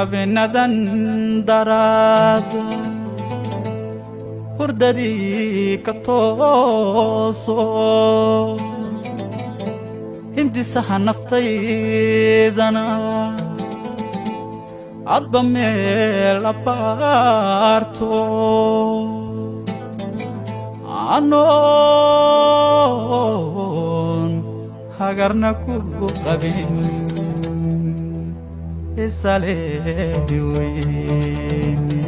habeenadan daraada hurdadii ka tooso hindisaha naftaydana adba meel abaarto anoon hagarna ku qabin isaleedi weyne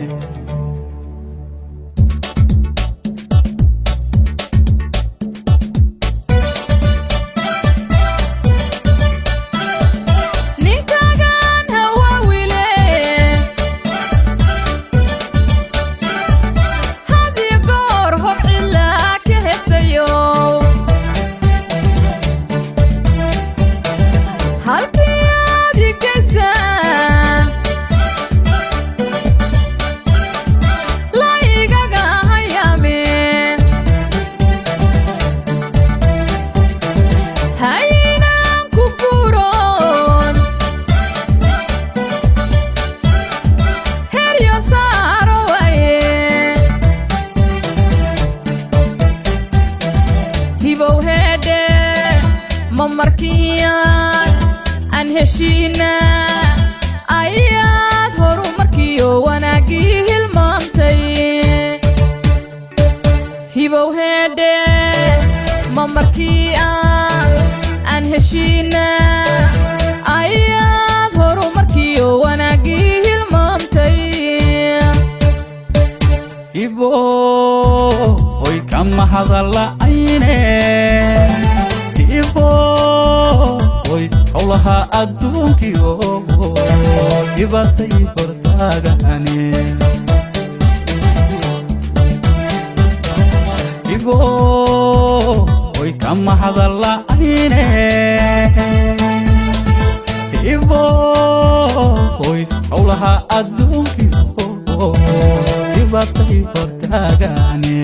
markiyan aan heshina ayaad horu markiyo wanaagi hilmaantay hibow heede ma markiyan aan heshina ayaad horu markiyo wanaagi hilmaantay hibow hoy kama hadalla ayne hoy howlaha adduunkiyo dhibatay hortaagane hoy kama hadalla ayne hoy howlaha adduunkiyo dhibatay hortaagane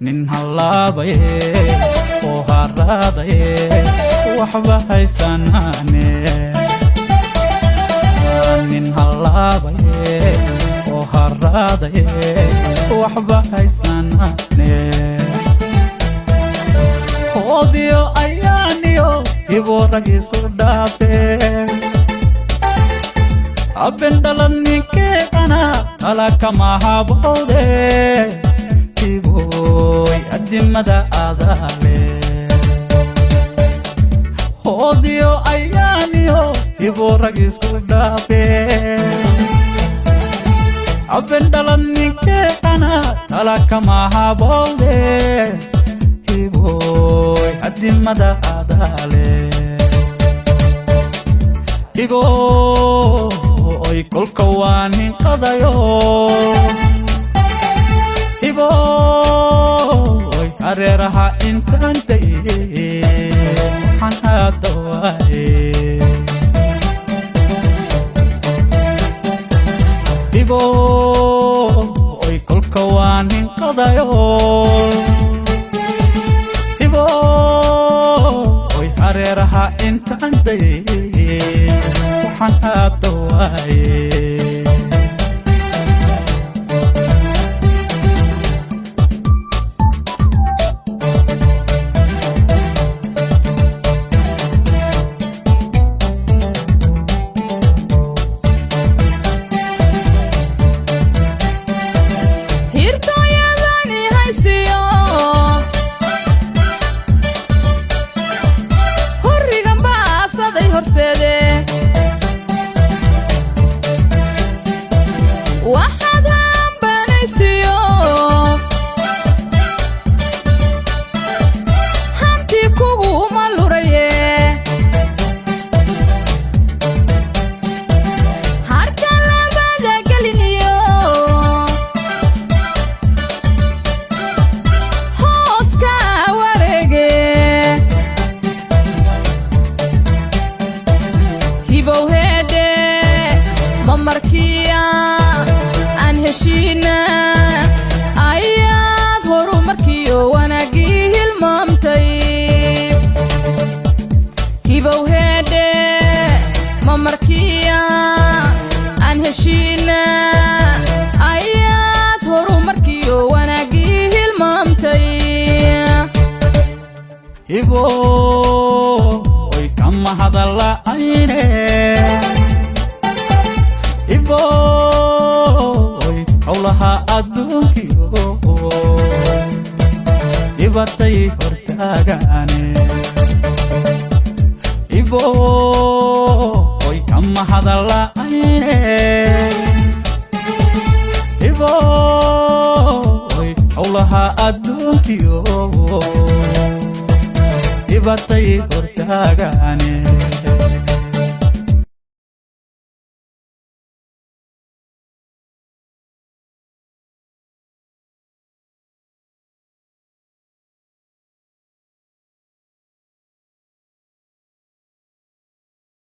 nin halabaye oo haradaye waxba haysanaane nin halabaye oo haradaye waxba haysanaane hoodiyo ayaaniyo hibo ragis ku dhaafe abben dhalanninke ana kala kama habowde boy adimada adale hoodiyo ayaaniyo hibo ragis ku dhaafe abben dhalanninke ana tala kama habowde hiboy adimada adale hiboy kolka waan hinqadayo hiboy hareeraha intaan daye waxaan hadda waaye hiboy kolka waan hinqadayo hiboy hareeraha intaan daye waxaan hadda waaye heede ma markiya aan heshiina ayaad horumarkiyo wanaagii hilmaamtay hibow heede ma markiya aan heshiina ayaad horumarkiyo wanaagii hilmaamtay hibo oy kama hadalla ayne hibo oy howlaha adduunkiyo dhibatay hortaagaane hibo oy kama hadalla ayne hibo oy howlaha adduunkiyo dhibatay hortaagaane